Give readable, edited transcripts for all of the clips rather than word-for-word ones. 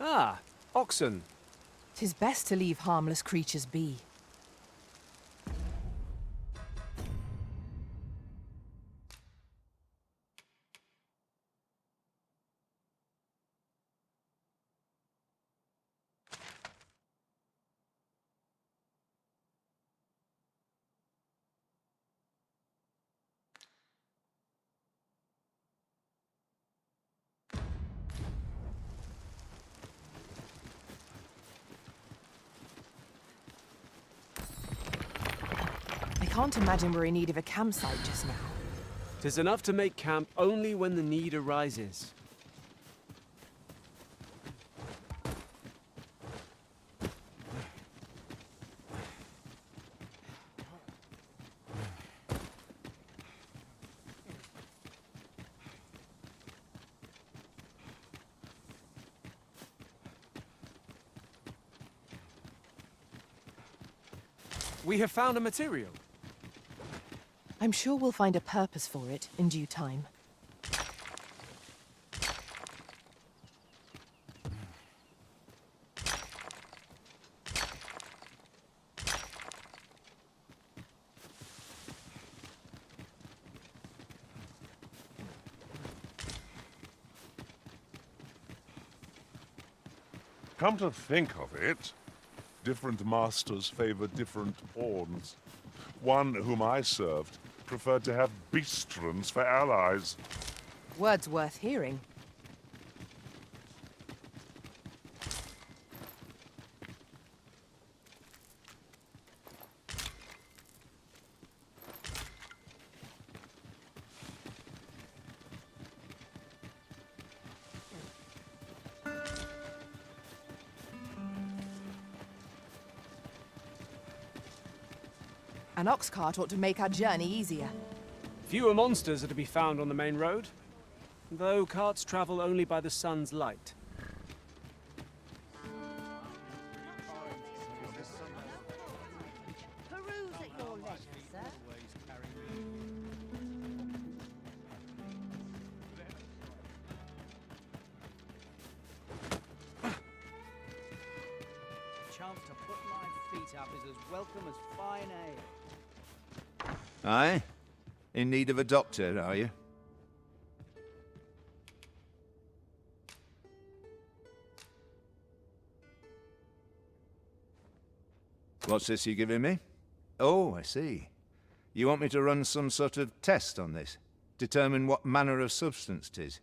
Ah, oxen. 'Tis best to leave harmless creatures be. I can't imagine we're in need of a campsite just now. 'Tis enough to make camp only when the need arises. We have found a material. I'm sure we'll find a purpose for it in due time. Come to think of it, different masters favor different pawns. One whom I served preferred to have beastrons for allies. Words worth hearing. An ox cart ought to make our journey easier. Fewer monsters are to be found on the main road, though carts travel only by the sun's light. Peruse at your leisure, sir. Chance to put my feet up is as welcome as fine ale. Aye? In need of a doctor, are you? What's this you're giving me? Oh, I see. You want me to run some sort of test on this? Determine what manner of substance 'tis?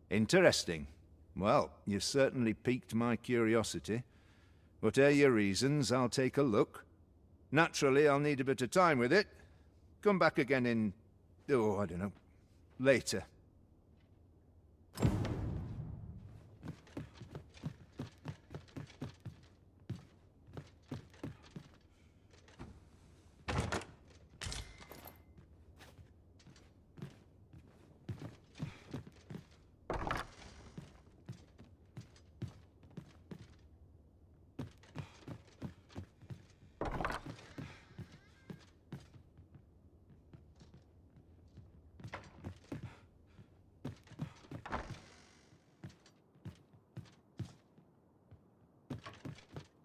Interesting. Well, you've certainly piqued my curiosity. Whatever your reasons, I'll take a look. Naturally, I'll need a bit of time with it. Come back again in... oh, I don't know. Later.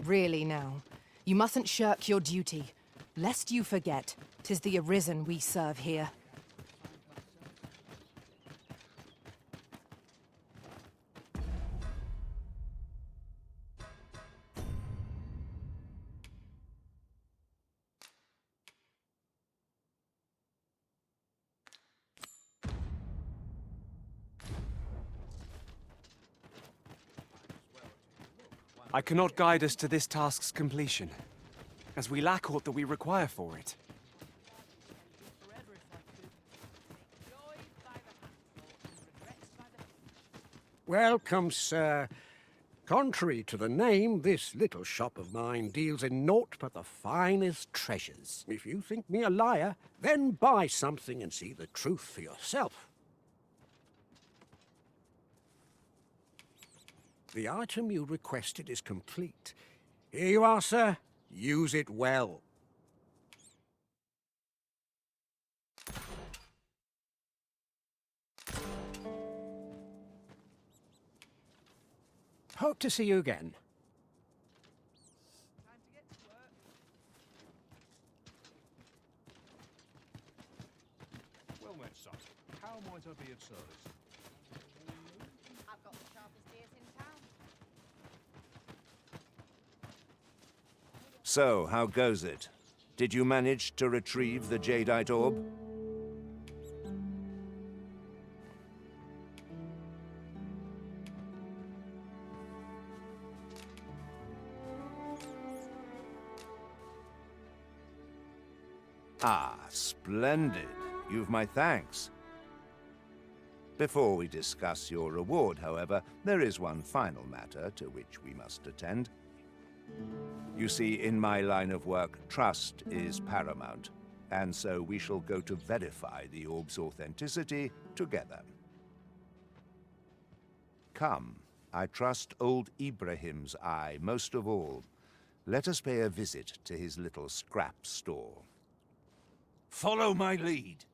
Really now, you mustn't shirk your duty, lest you forget 'tis the Arisen we serve here. I cannot guide us to this task's completion, as we lack aught that we require for it. Welcome, sir. Contrary to the name, this little shop of mine deals in naught but the finest treasures. If you think me a liar, then buy something and see the truth for yourself. The item you requested is complete. Here you are, sir. Use it well. Hope to see you again. Time to get to work. Well met, son. How might I be of service? I've got the sharpest ears in town. So, how goes it? Did you manage to retrieve the jadeite orb? Ah, splendid. You've my thanks. Before we discuss your reward, however, there is one final matter to which we must attend. You see, in my line of work, trust is paramount, and so we shall go to verify the orb's authenticity together. Come, I trust old Ibrahim's eye most of all. Let us pay a visit to his little scrap store. Follow my lead.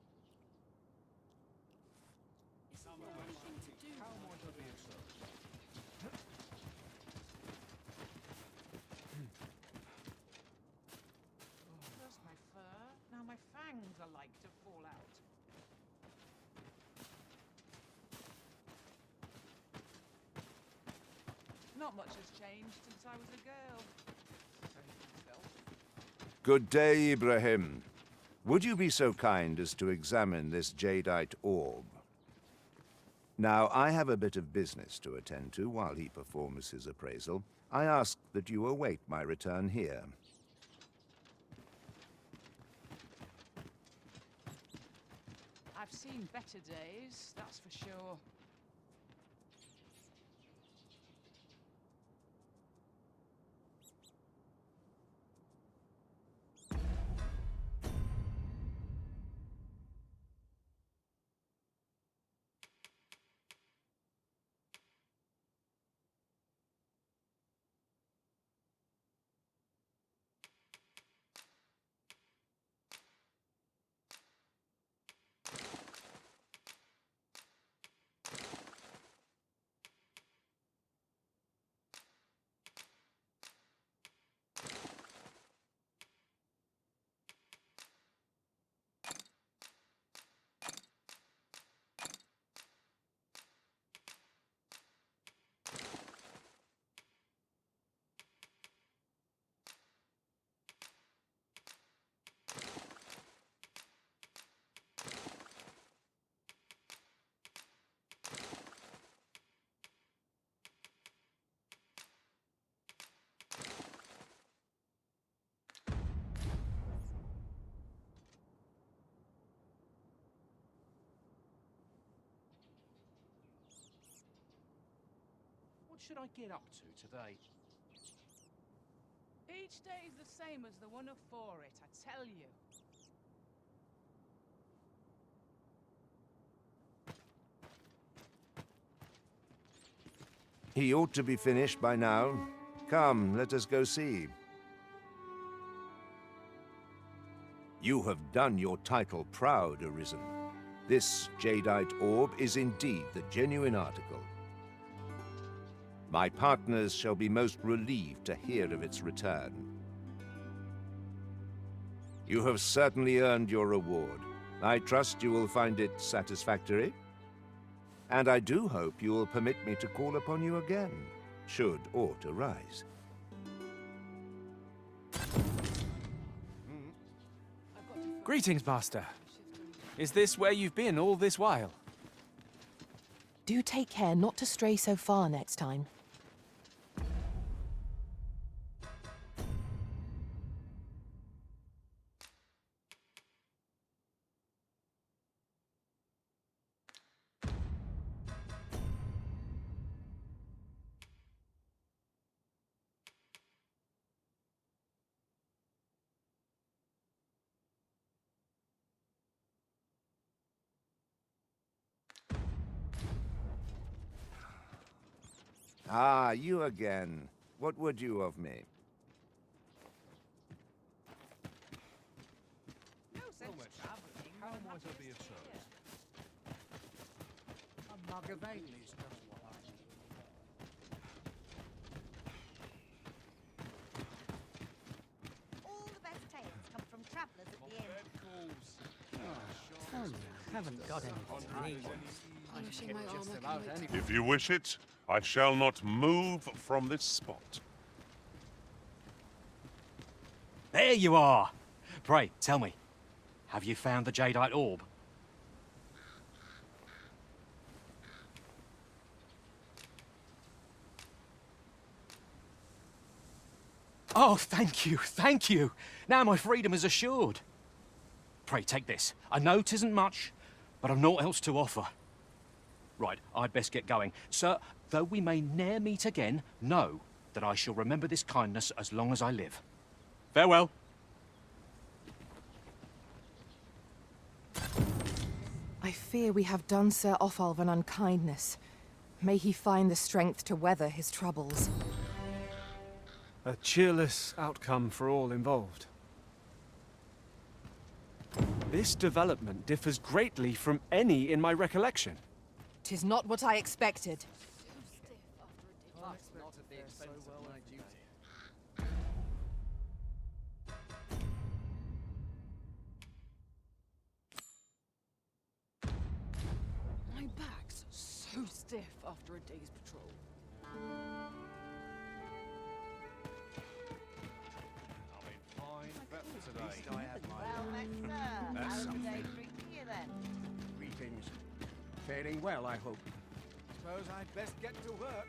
First my fur, now my fangs are like to fall out. Not much has changed since I was a girl. Same myself. Good day, Ibrahim. Would you be so kind as to examine this jadeite orb? Now, I have a bit of business to attend to while he performs his appraisal. I ask that you await my return here. I've seen better days, that's for sure. What should I get up to today? Each day is the same as the one afore it, I tell you. He ought to be finished by now. Come, let us go see. You have done your title proud, Arisen. This jadeite orb is indeed the genuine article. My partners shall be most relieved to hear of its return. You have certainly earned your reward. I trust you will find it satisfactory. And I do hope you will permit me to call upon you again, should aught arise. Greetings, Master. Is this where you've been all this while? Do take care not to stray so far next time. Ah, you again. What would you of me? No sense travelling. How might I be of service? A mug of ales does what I need. Haven't got any time. Polishing my Just armor about can wait. any. If you wish it, I shall not move from this spot. There you are! Pray, tell me, have you found the jadeite orb? Oh, thank you, thank you! Now my freedom is assured. Pray, take this. I know 'tisn't much, but I've naught else to offer. Right, I'd best get going. Sir, though we may ne'er meet again, know that I shall remember this kindness as long as I live. Farewell. I fear we have done Sir Offulve an unkindness. May he find the strength to weather his troubles. A cheerless outcome for all involved. This development differs greatly from any in my recollection. 'Tis not what I expected. Not at the expense of my duty. My back's so stiff after a day's patrol. Well, met, sir. How's the day treating you then? Greetings. Faring well, I hope. Suppose I'd best get to work.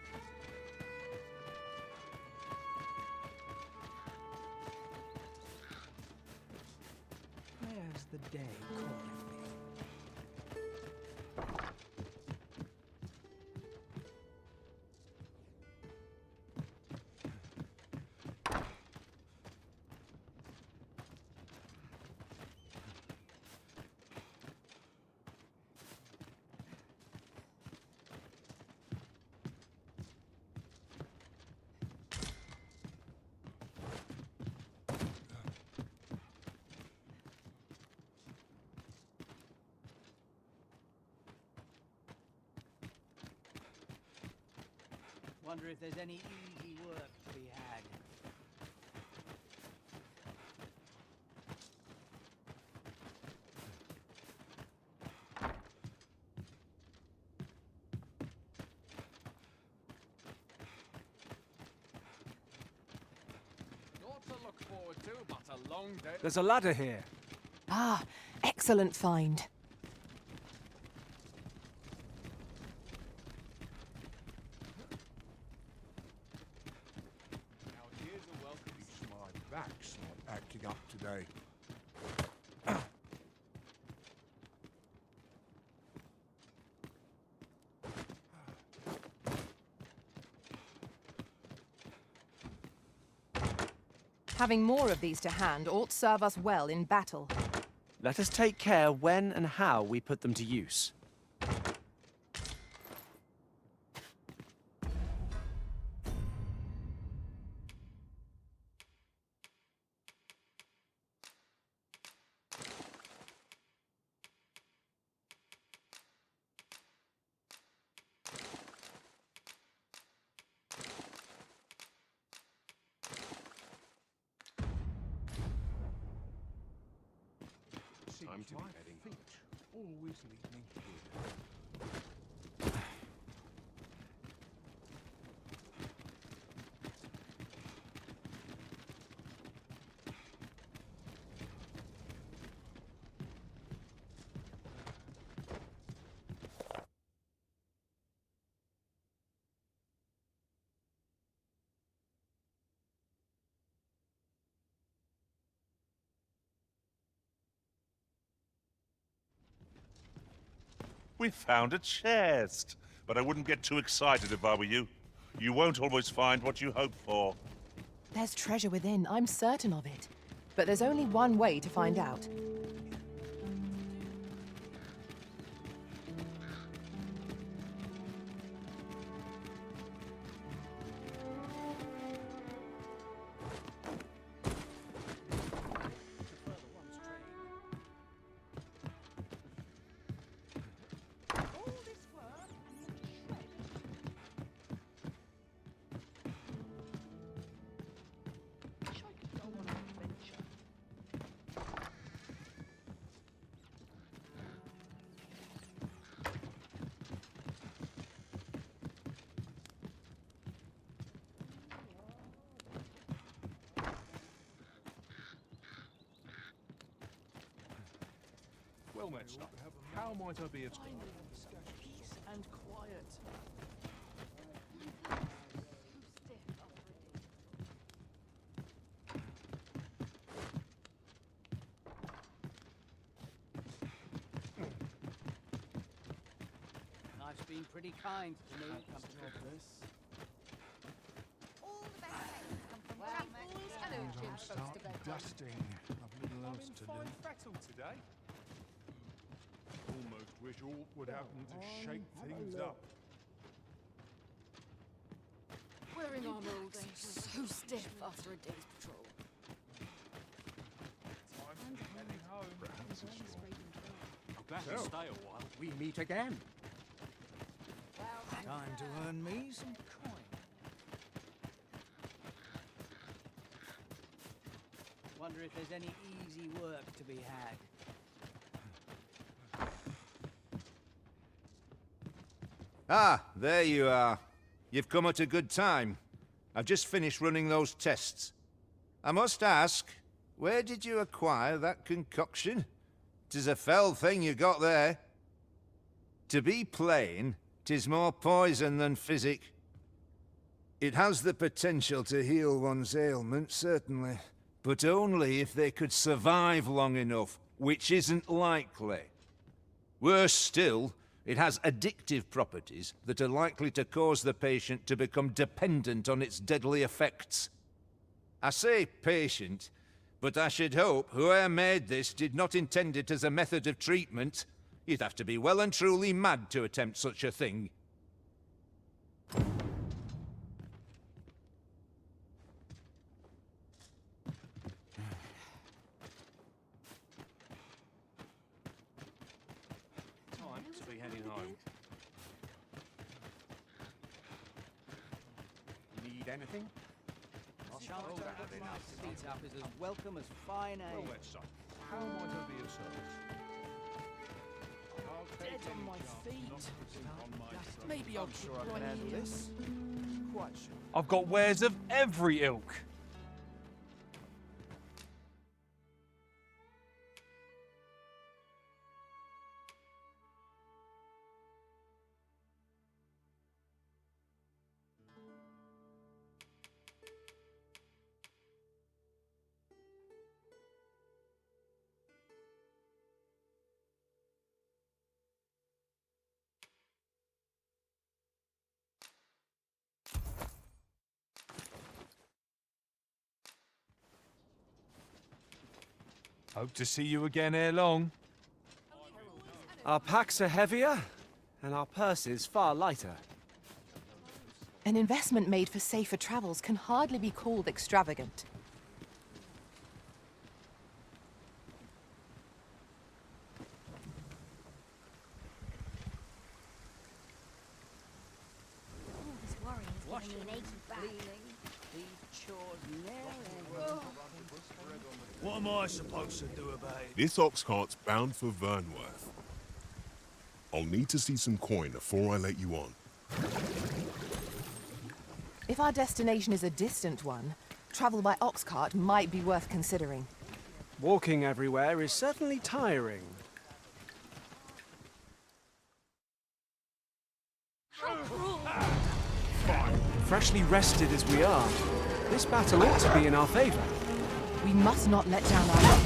Where's the day calling me? Wonder if there's any easy work to be had. Not to look forward to, but a long day. There's a ladder here. Ah, excellent find. Now here's a welcome. My back's not acting up today. Having more of these to hand ought serve us well in battle. Let us take care when and how we put them to use. Time to be heading. Always lead me here. We found a chest. But I wouldn't get too excited if I were you. You won't always find what you hope for. There's treasure within, I'm certain of it. But there's only one way to find out. All this work and you shred. Wish I could go on an adventure. Well met, son. How might I be of Peace and quiet. Life's been pretty kind to me. Come to this. All the best things come from travels and urchins close to bedtime. dusting? I've little else to do. Fettle today. Almost wish aught would happen to shake things up. Wearing armor all day, so stiff after a day's patrol. I'm heading home. I'm glad to stay a while. We meet again. Time to earn me some coin. Wonder if there's any easy work to be had. Ah, there you are. You've come at a good time. I've just finished running those tests. I must ask, where did you acquire that concoction? 'Tis a fell thing you got there. To be plain, 'tis more poison than physic. It has the potential to heal one's ailments, certainly, but only if they could survive long enough, which isn't likely. Worse still, it has addictive properties that are likely to cause the patient to become dependent on its deadly effects. I say patient, but I should hope whoever made this did not intend it as a method of treatment. You'd have to be well and truly mad to attempt such a thing. Time to be heading home. Need anything? Chance to put my feet up is as welcome as fine ale. Well met, son. How might I be of service? I'll take Dead on any my chance feet. not to sit on my throne. Maybe I'm sure I can handle this. Quite sure. I've got wares of every ilk. Hope to see you again ere long. Our packs are heavier, and our purses far lighter. An investment made for safer travels can hardly be called extravagant. All this worrying is giving me an achy back. These chores never end. What am I supposed to do about it? This ox cart's bound for Vernworth. I'll need to see some coin before I let you on. If our destination is a distant one, travel by ox cart might be worth considering. Walking everywhere is certainly tiring. How cruel! Freshly rested as we are, this battle ought to be in our favor. We must not let down our luck.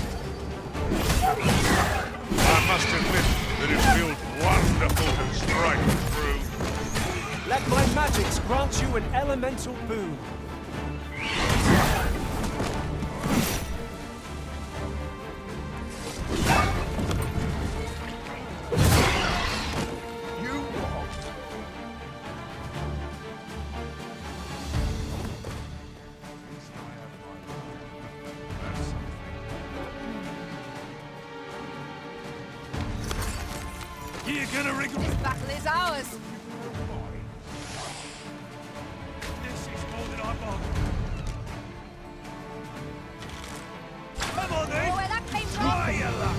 I must admit that it feels wonderful to strike through. Let my magics grant you an elemental boon. You what? You're gonna wriggle. This battle is ours! This is more than I bargained. Come on then! Oh, where that came from! Try your luck!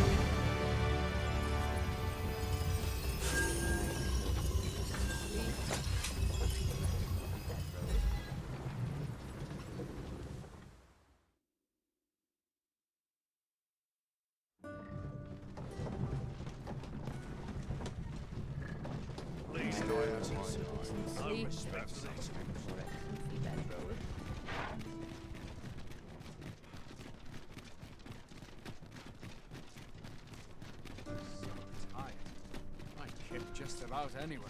I kid just about anywhere.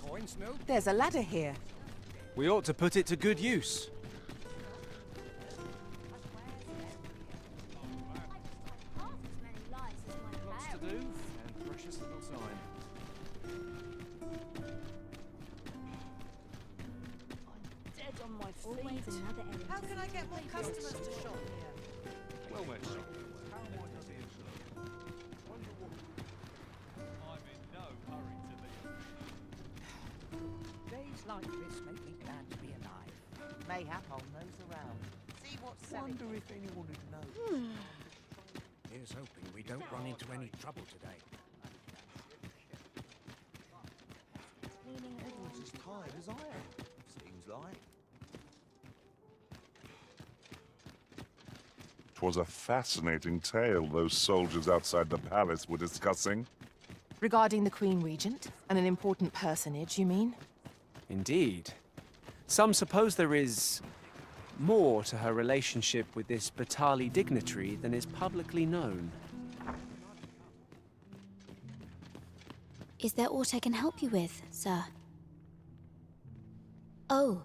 Coins, no? There's a ladder here. We ought to put it to good use. Lots to do, and precious little time. Dead on my feet. How can I get more customers to shop here? Well met, sir. Days like this make me glad to be alive. Mayhap I'll nose around. See what's selling. Wonder if anyone would know. Here's hoping we don't run into any trouble today. Everyone's as tired as I am, seems like. 'Twas a fascinating tale those soldiers outside the palace were discussing. Regarding the Queen Regent, and an important personage, you mean? Indeed. Some suppose there is more to her relationship with this Batali dignitary than is publicly known. Is there aught I can help you with, sir? Oh,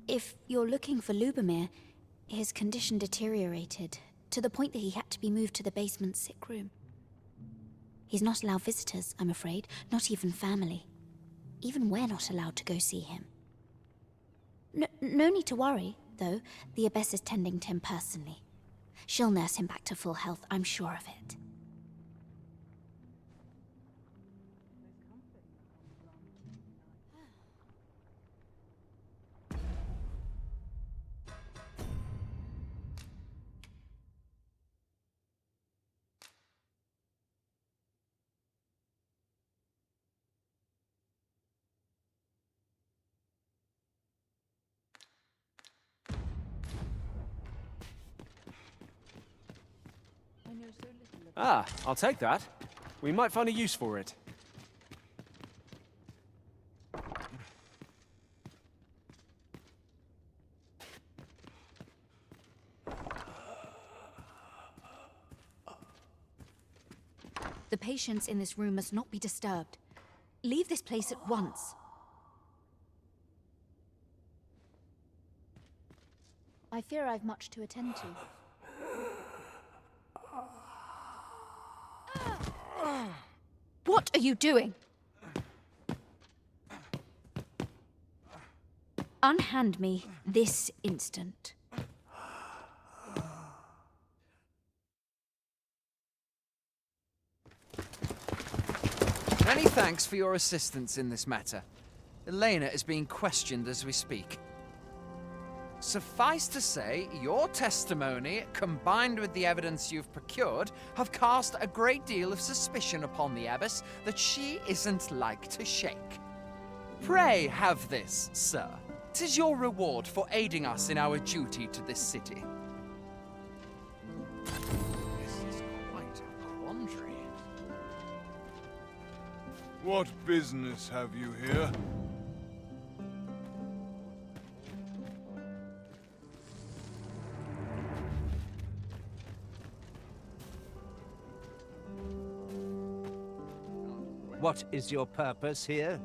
if you're looking for Lubomir, his condition deteriorated to the point that he had to be moved to the basement sick room. He's not allowed visitors, I'm afraid, not even family. Even we're not allowed to go see him. No need to worry, though. The Abbess is tending to him personally. She'll nurse him back to full health, I'm sure of it. Ah, I'll take that. We might find a use for it. The patients in this room must not be disturbed. Leave this place at once. I fear I've much to attend to. What are you doing? Unhand me this instant. Many thanks for your assistance in this matter. Elena is being questioned as we speak. Suffice to say, your testimony, combined with the evidence you've procured, have cast a great deal of suspicion upon the Abbess that she isn't like to shake. Pray have this, sir. 'Tis your reward for aiding us in our duty to this city. This is quite a quandary. What business have you here? What is your purpose here?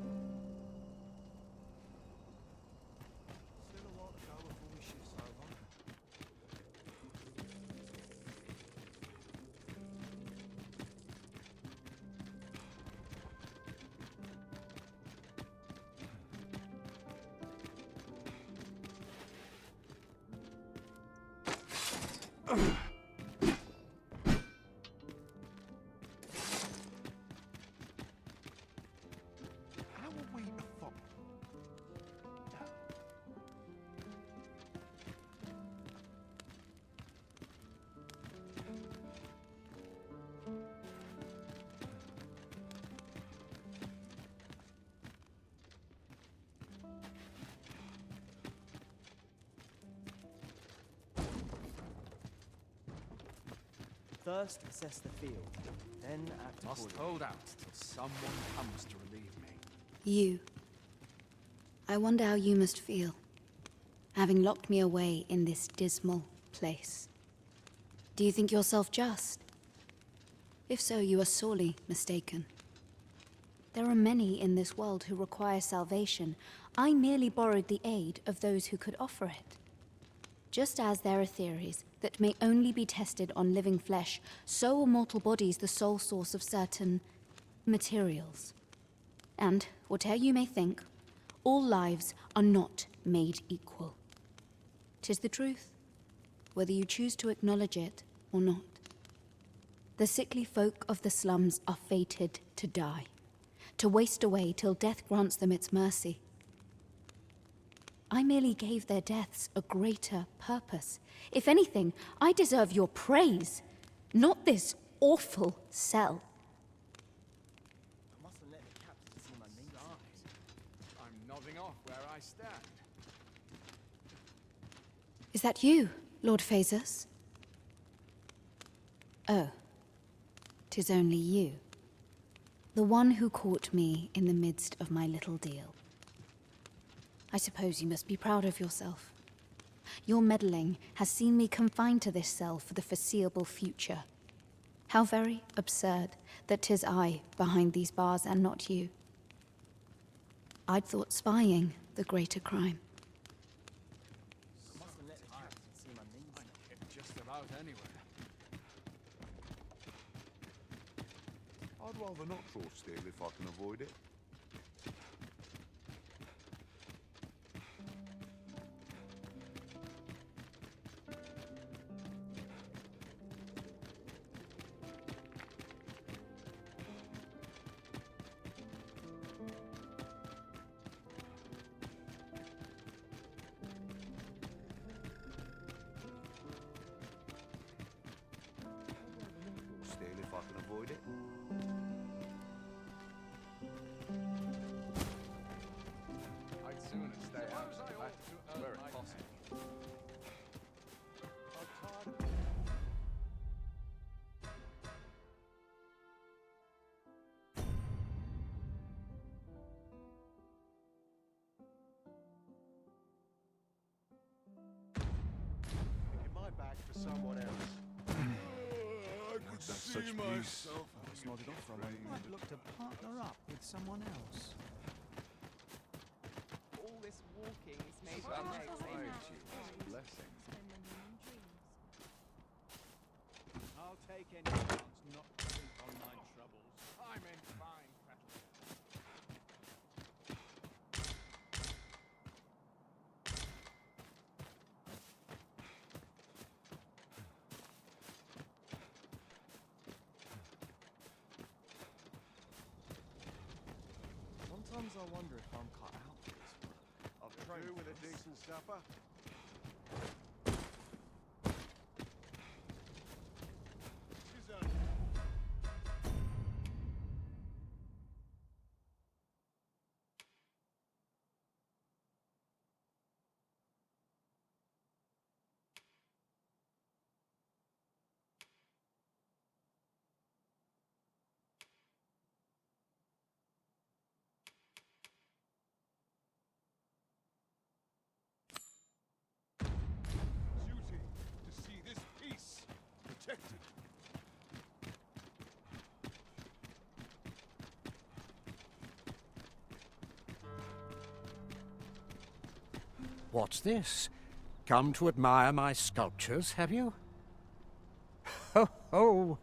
First, assess the field, then act Must accordingly. hold out till someone comes to relieve me. You. I wonder how you must feel, having locked me away in this dismal place. Do you think yourself just? If so, you are sorely mistaken. There are many in this world who require salvation. I merely borrowed the aid of those who could offer it. Just as there are theories that may only be tested on living flesh, so are mortal bodies the sole source of certain materials. And, whatever you may think, all lives are not made equal. 'Tis the truth, whether you choose to acknowledge it or not. The sickly folk of the slums are fated to die, to waste away till death grants them its mercy. I merely gave their deaths a greater purpose. If anything, I deserve your praise, not this awful cell. I mustn't let the captain see my needs. I'm nodding off where I stand. Is that you, Lord Phae? Oh, 'tis only you. The one who caught me in the midst of my little deal. I suppose you must be proud of yourself. Your meddling has seen me confined to this cell for the foreseeable future. How very absurd that 'tis I behind these bars and not you. I'd thought spying the greater crime. I mustn't let the captain see my needs. I can get just about anywhere. I'd rather not draw steel if I can avoid it. Steel if I can avoid it. I'd sooner stay out of that, where it's possible. Picking my bag for someone else. I could such see beauty. myself. Just nodded off for a moment. Might look to partner up with someone else. All this walking is made Some by find legs. you as a blessing. I'll take any chance not to think on my troubles. I'm in fine fettle. Sometimes I wonder if I'm cut out for this work. I'll train with a decent supper. Duty to see this peace protected. What's this? Come to admire my sculptures, have you? Ho ho!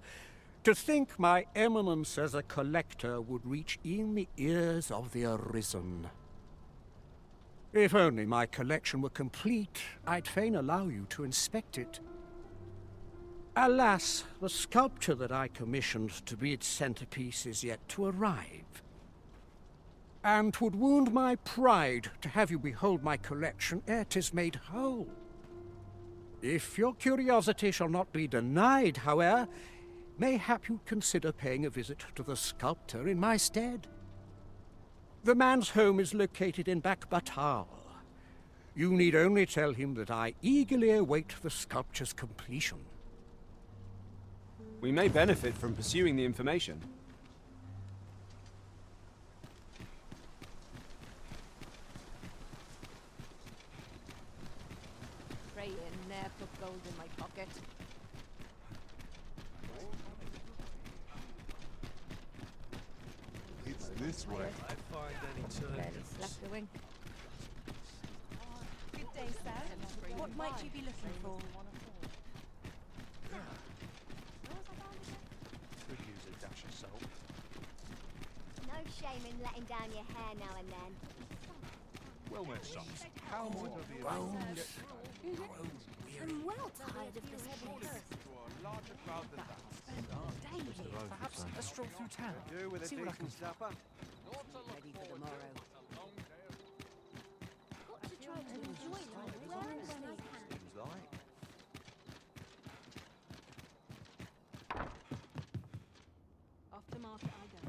To think my eminence as a collector would reach in the ears of the Arisen. If only my collection were complete, I'd fain allow you to inspect it. Alas, the sculpture that I commissioned to be its centerpiece is yet to arrive. And 'twould wound my pride to have you behold my collection ere 'tis made whole. If your curiosity shall not be denied, however, mayhap you'd consider paying a visit to the sculptor in my stead. The man's home is located in Batal. You need only tell him that I eagerly await the sculpture's completion. We may benefit from pursuing the information. Pray you ne'er put gold in my pocket. It's this way. I find any turn. Barely slept a wink. Good day, sir. What might you be looking for? Could use a dash of salt. No shame in letting down your hair now and then. Well met, son. How might I be I'm well tired of this place. to a larger crowd than that? Perhaps a stroll through town. Do with a See what I can decent supper. Ready for the morrow. Got to try to enjoy life wherever I can. Seems like. Off to market I go.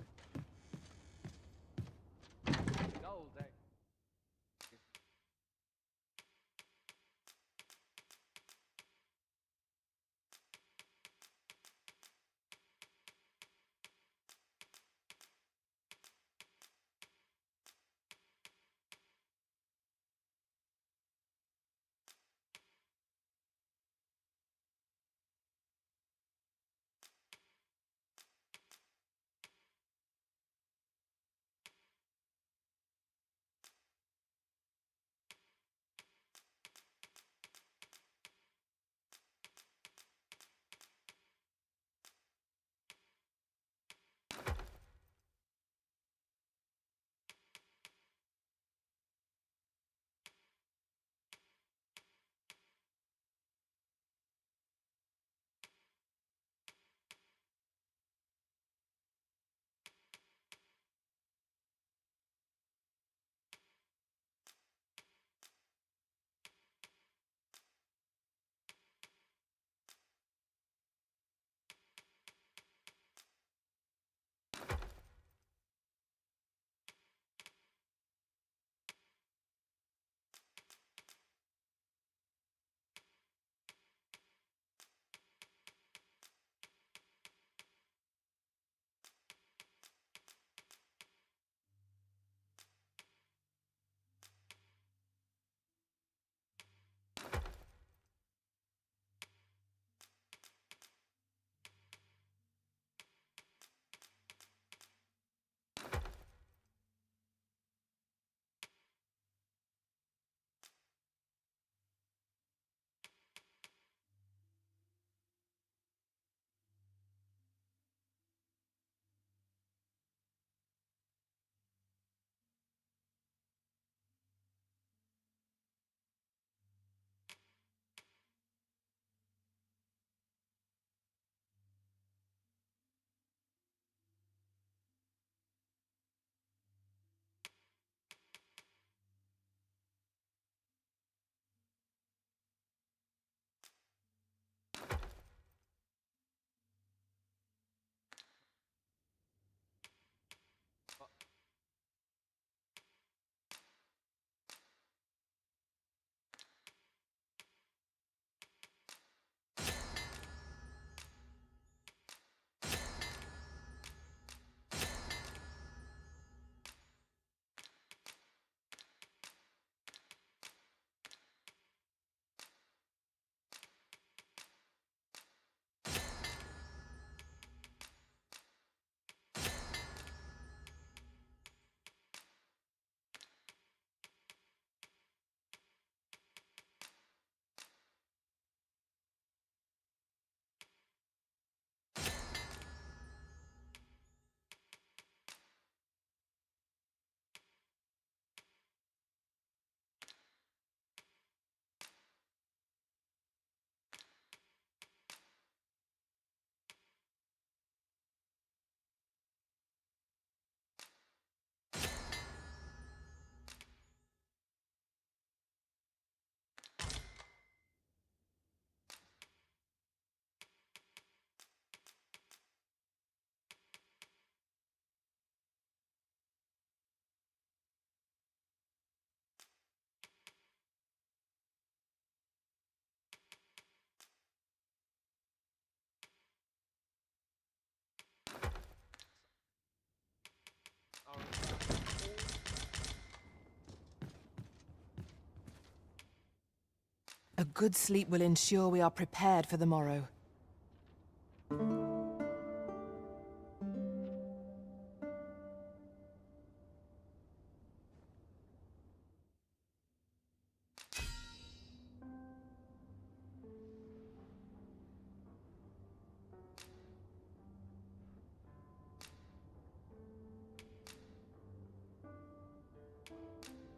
A good sleep will ensure we are prepared for the morrow.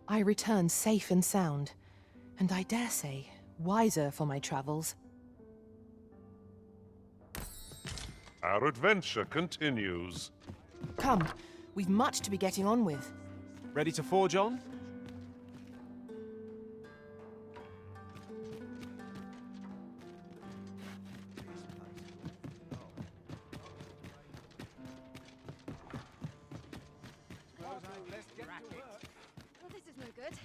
I return safe and sound, and I dare say, wiser for my travels. Our adventure continues. Come, we've much to be getting on with. Ready to forge on? Well, this is no good.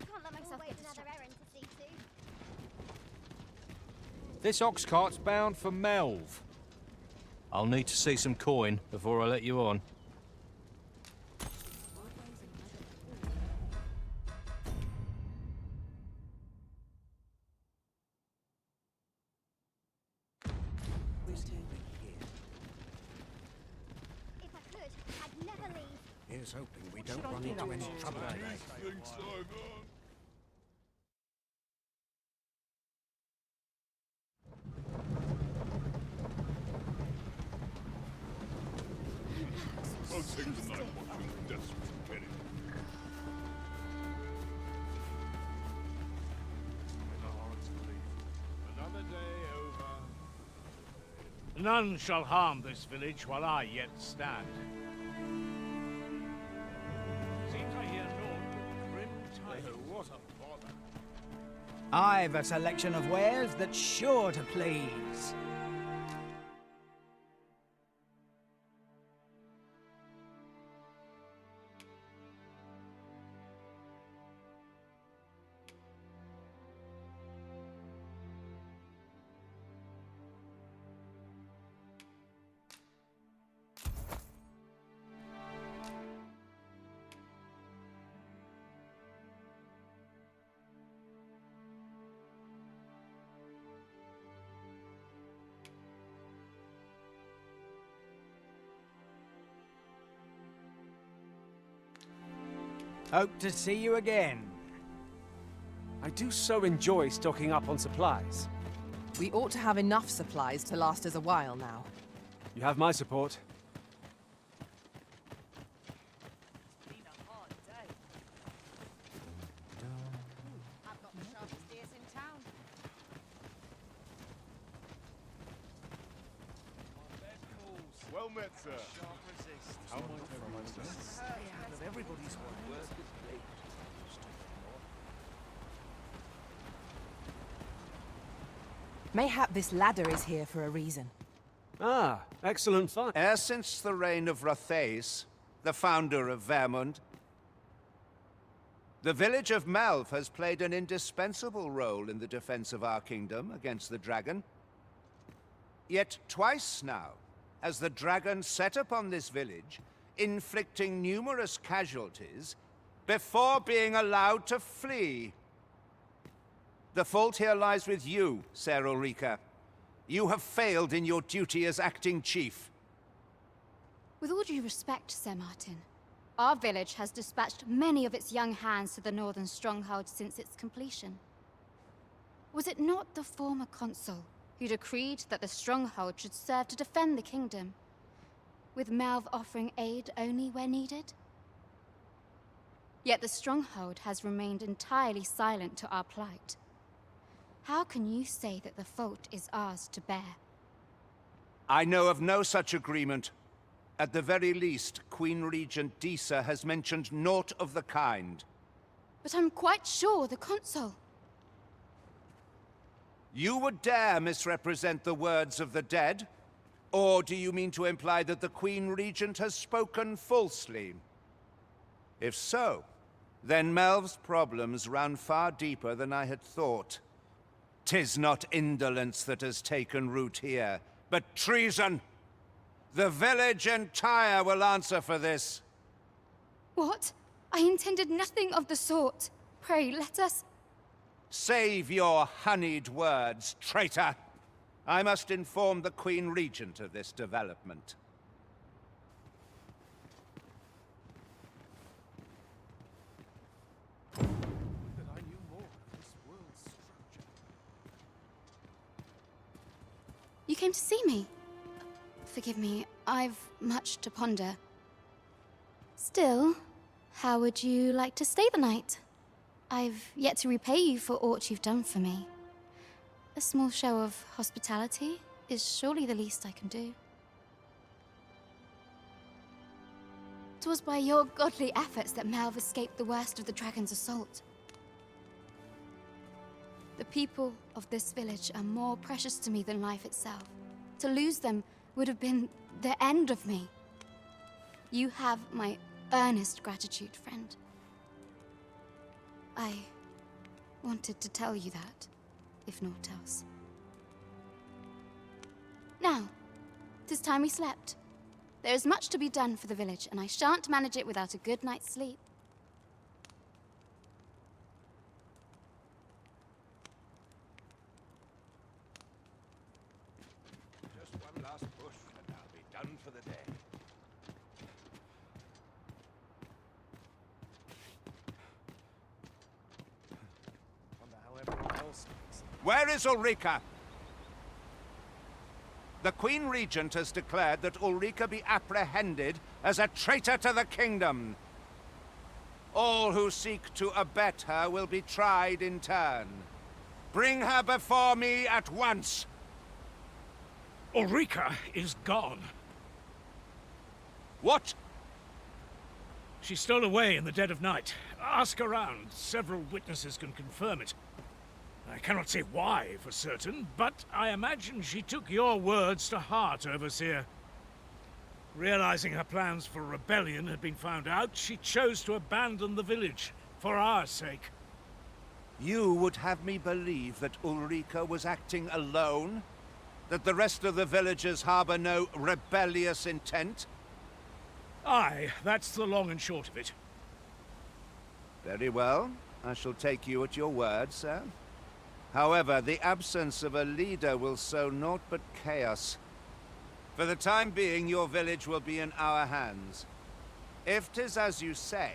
Can't let myself get another errand to see to. This ox cart's bound for Melve. I'll need to see some coin before I let you on. If I could, I'd never leave. Here's hoping we don't run into any trouble today. I'll take the night watching desperate penny. Another day over. None shall harm this village while I yet stand. Seems I hear naught but grim tidings. What a bother. I've a selection of wares that's sure to please. Hope to see you again. I do so enjoy stocking up on supplies. We ought to have enough supplies to last us a while now. You have my support. It's been a hard day. I've got the sharpest ears in town. Well met, sir. How might Everybody's work. Mayhap this ladder is here for a reason. Ah, excellent find. E'er since the reign of Phae, the founder of Vermund, the village of Melve has played an indispensable role in the defense of our kingdom against the dragon. Yet twice now has the dragon set upon this village, inflicting numerous casualties before being allowed to flee. The fault here lies with you, Sir Ulrika. You have failed in your duty as acting chief. With all due respect, Sir Martin, our village has dispatched many of its young hands to the northern stronghold since its completion. Was it not the former consul who decreed that the stronghold should serve to defend the kingdom, with Melve offering aid only where needed? Yet the stronghold has remained entirely silent to our plight. How can you say that the fault is ours to bear? I know of no such agreement. At the very least, Queen Regent Disa has mentioned naught of the kind. But I'm quite sure the consul... You would dare misrepresent the words of the dead? Or do you mean to imply that the Queen Regent has spoken falsely? If so, then Melve's problems run far deeper than I had thought. 'Tis not indolence that has taken root here, but treason! The village entire will answer for this. What? I intended nothing of the sort. Pray, let us... Save your honeyed words, traitor! I must inform the Queen Regent of this development. You came to see me? Forgive me, I've much to ponder. Still, how would you like to stay the night? I've yet to repay you for aught you've done for me. A small show of hospitality is surely the least I can do. 'Twas by your godly efforts that Malv escaped the worst of the dragon's assault. The people of this village are more precious to me than life itself. To lose them would have been the end of me. You have my earnest gratitude, friend. I wanted to tell you that, if naught else. Now, 'tis time we slept. There is much to be done for the village, and I shan't manage it without a good night's sleep. Just one last push, and I'll be done for the day. Where is Ulrika? The Queen Regent has declared that Ulrika be apprehended as a traitor to the kingdom. All who seek to abet her will be tried in turn. Bring her before me at once. Ulrika is gone. What? She stole away in the dead of night. Ask around. Several witnesses can confirm it. I cannot say why for certain, but I imagine she took your words to heart, Overseer. Realizing her plans for rebellion had been found out, she chose to abandon the village, for our sake. You would have me believe that Ulrika was acting alone? That the rest of the villagers harbor no rebellious intent? Aye, that's the long and short of it. Very well. I shall take you at your word, sir. However, the absence of a leader will sow naught but chaos. For the time being, your village will be in our hands. If 'tis as you say,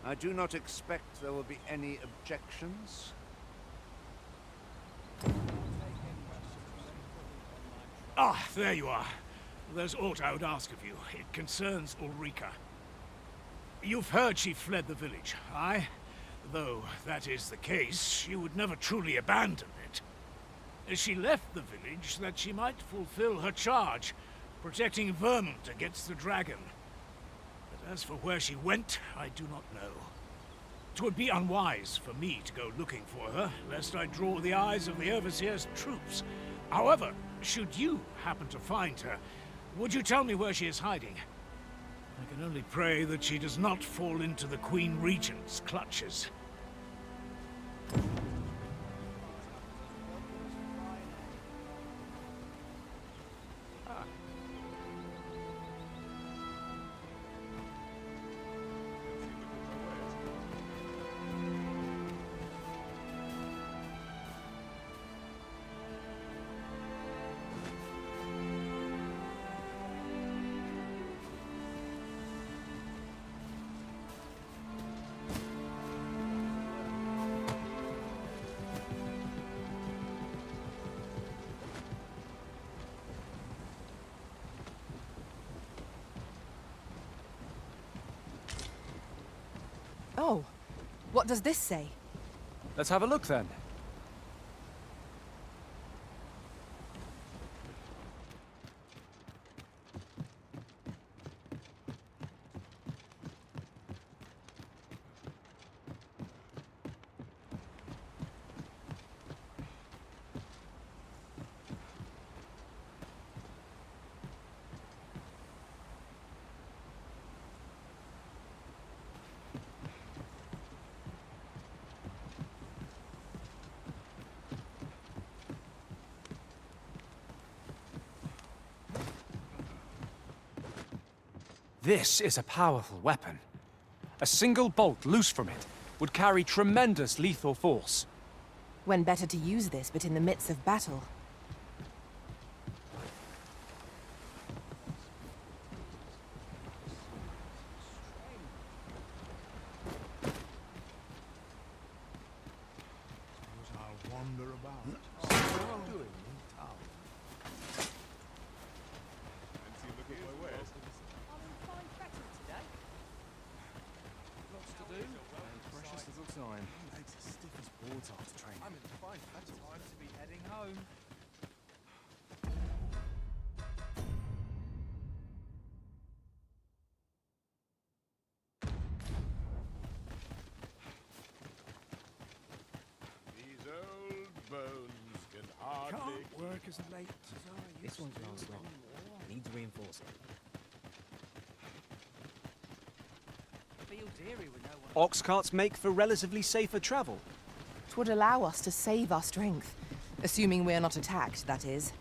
I do not expect there will be any objections. Ah, there you are. There's aught I would ask of you. It concerns Ulrika. You've heard she fled the village, aye? Though that is the case, she would never truly abandon it. She left the village that she might fulfill her charge, protecting Vermont against the dragon. But as for where she went, I do not know. 'Twould be unwise for me to go looking for her, lest I draw the eyes of the Overseer's troops. However, should you happen to find her, would you tell me where she is hiding? I can only pray that she does not fall into the Queen Regent's clutches. Oh, what does this say? Let's have a look then. This is a powerful weapon. A single bolt loose from it would carry tremendous lethal force. When better to use this but in the midst of battle? I'll wander about. Lots to do. Precious little time. Legs as stiff as boards after training. I'm in fine fettle. Time to be heading home. These old bones can hardly... Can't work as late as I used This one's last long. Needs reinforcing. Feel deary with no one. Ox carts make for relatively safer travel. It would allow us to save our strength. Assuming we're not attacked, that is.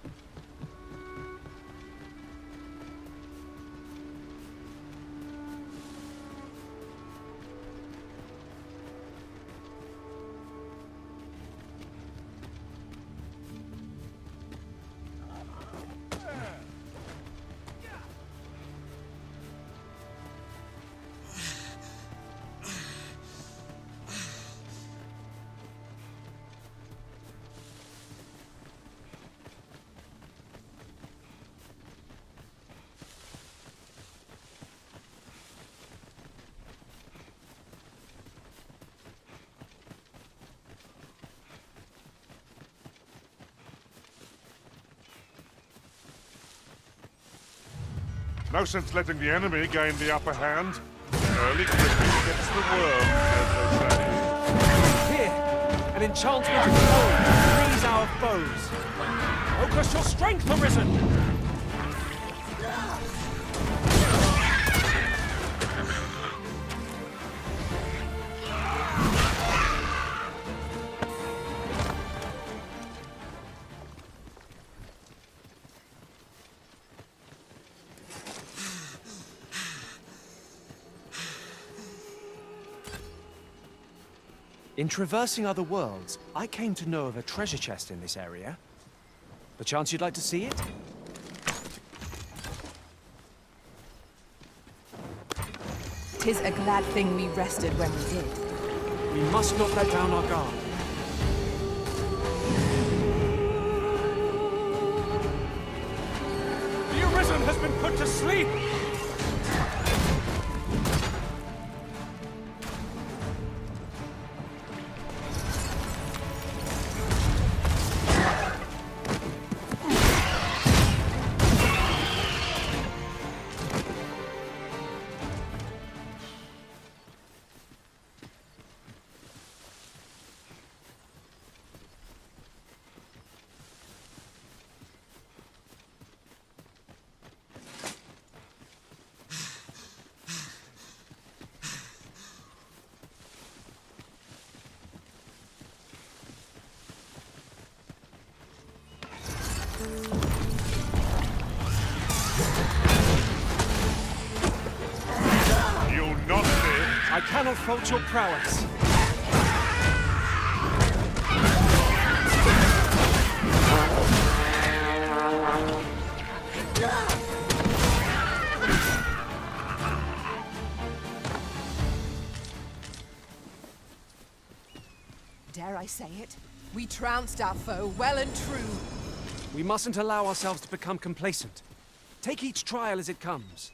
No sense letting the enemy gain the upper hand. Early cricket gets the worm, as they say. Here, an enchantment of stone frees our foes. Focus your strength, Arisen! In traversing other worlds, I came to know of a treasure chest in this area. Perchance you'd like to see it? 'Tis a glad thing we rested when we did. We must not let down our guard. The Arisen has been put to sleep! You'll not live. I cannot fault your prowess. Dare I say it? We trounced our foe well and true. We mustn't allow ourselves to become complacent. Take each trial as it comes.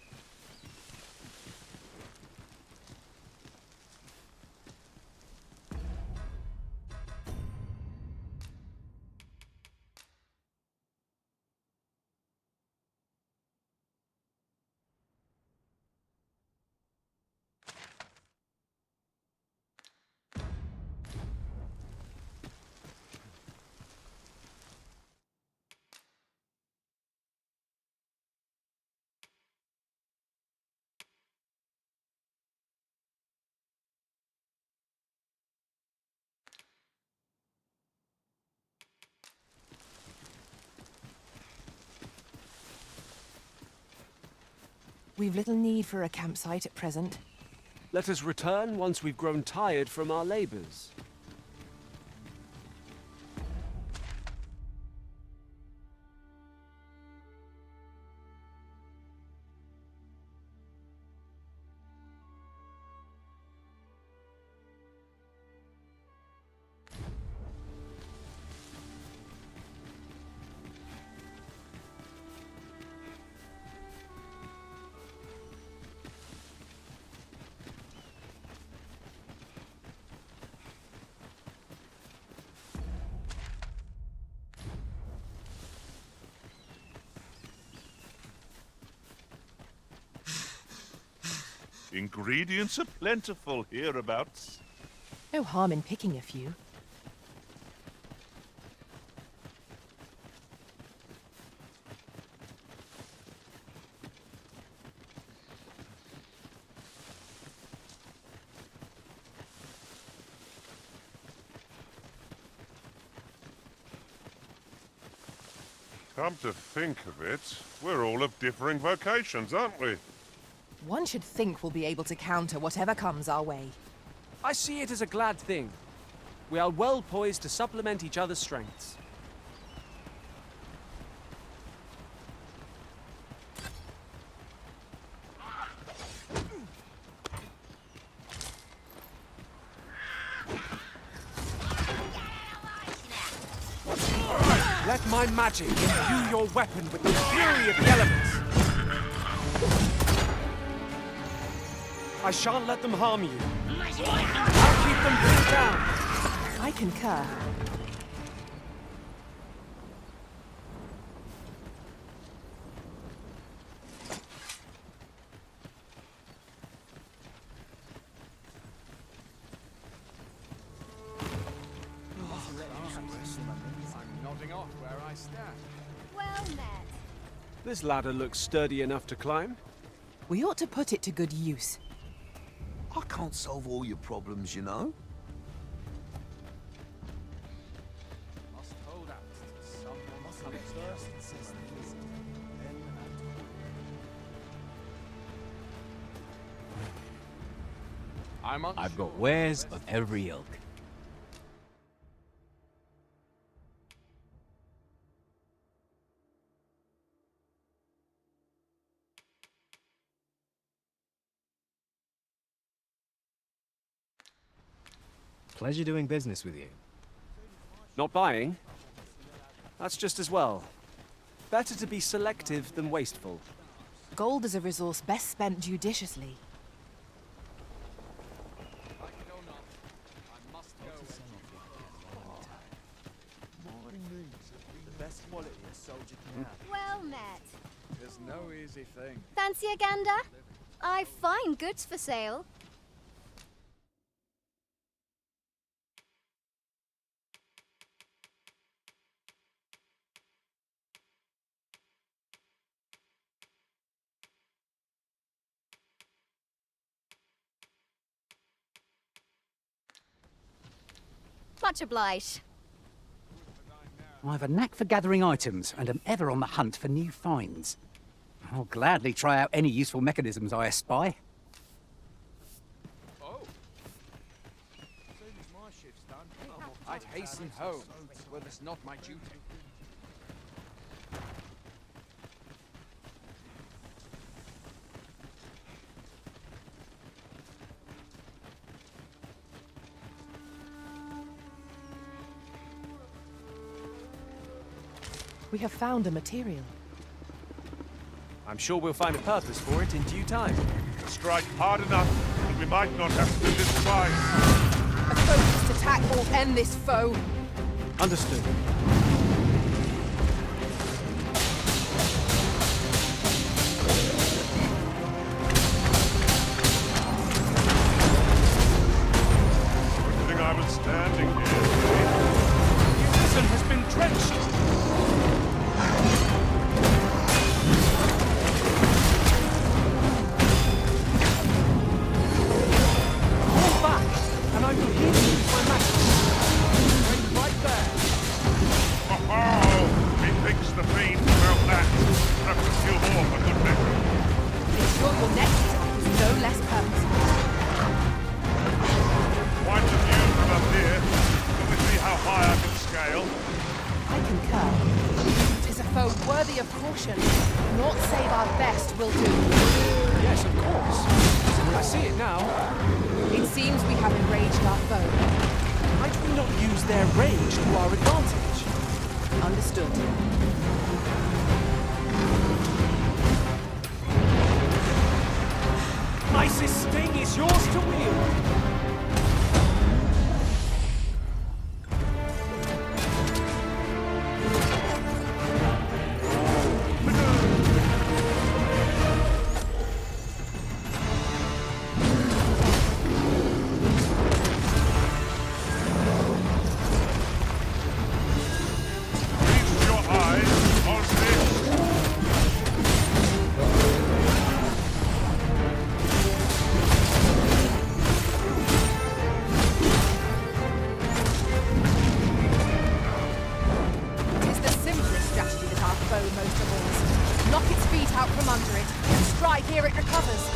We've little need for a campsite at present. Let us return once we've grown tired from our labors. Ingredients are plentiful hereabouts. No harm in picking a few. Come to think of it, we're all of differing vocations, aren't we? One should think we'll be able to counter whatever comes our way. I see it as a glad thing. We are well poised to supplement each other's strengths. Let my magic imbue your weapon with the fury of the elements. I shan't let them harm you. I'll keep them pinned down. I concur. Well met. This ladder looks sturdy enough to climb. We ought to put it to good use. I can't solve all your problems, you know. I've got wares of every ilk. Pleasure doing business with you. Not buying? That's just as well. Better to be selective than wasteful. Gold is a resource best spent judiciously. Well met. There's no easy thing. Fancy a gander? I've fine goods for sale. Much obliged. I have a knack for gathering items and am ever on the hunt for new finds. I'll gladly try out any useful mechanisms I espy. Oh. Soon as my shift's done, I'd hasten home, were this not my duty. We have found a material. I'm sure we'll find a purpose for it in due time. Strike hard enough that we might not have to do this twice. A focused attack will end this foe. Understood. Good thing I was standing here. The prison has been drenched. Naught save our best will do. Yes, of course. I see it now. It seems we have enraged our foe. Might we not use their rage to our advantage? Understood. Isis' sting is yours to wield. I hear it recovers.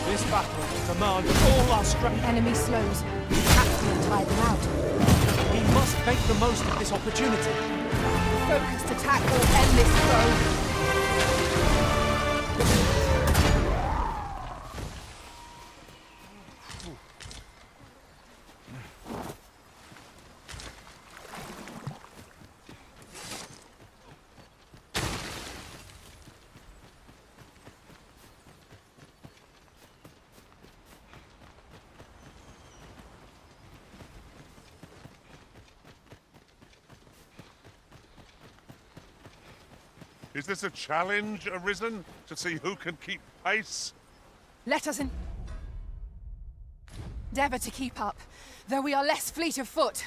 This battle demands all our strength. The enemy slows. Catch them and tire them out. We must make the most of this opportunity. Focused attack or end this foe. Is this a challenge arisen to see who can keep pace? Let us endeavour to keep up, though we are less fleet of foot.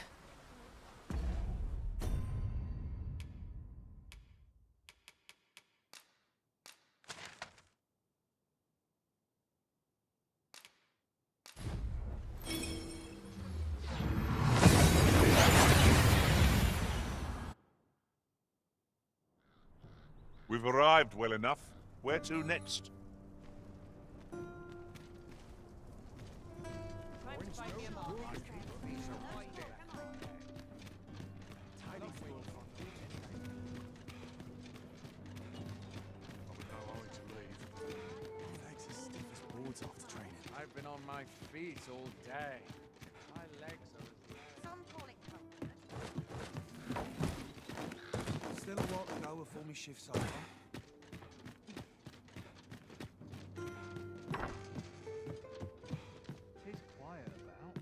We've arrived well enough. Where to next? I've been on my feet all day. My legs are as Some call it comfort. Still a while to go before my shift's over. Tis quiet about.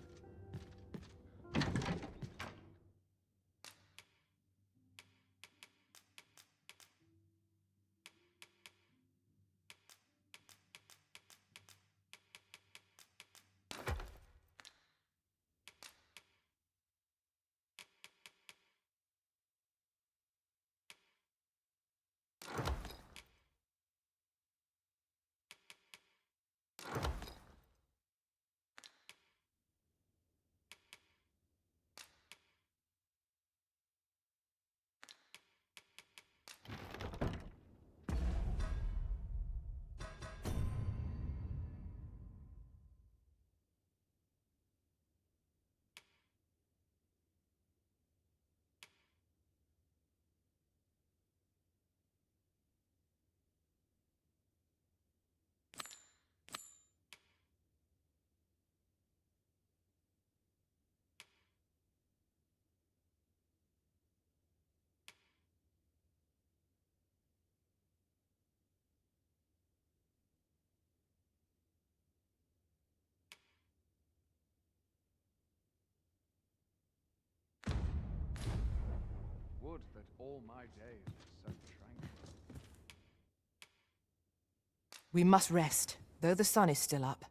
Would that all my days were so tranquil. We must rest, though the sun is still up.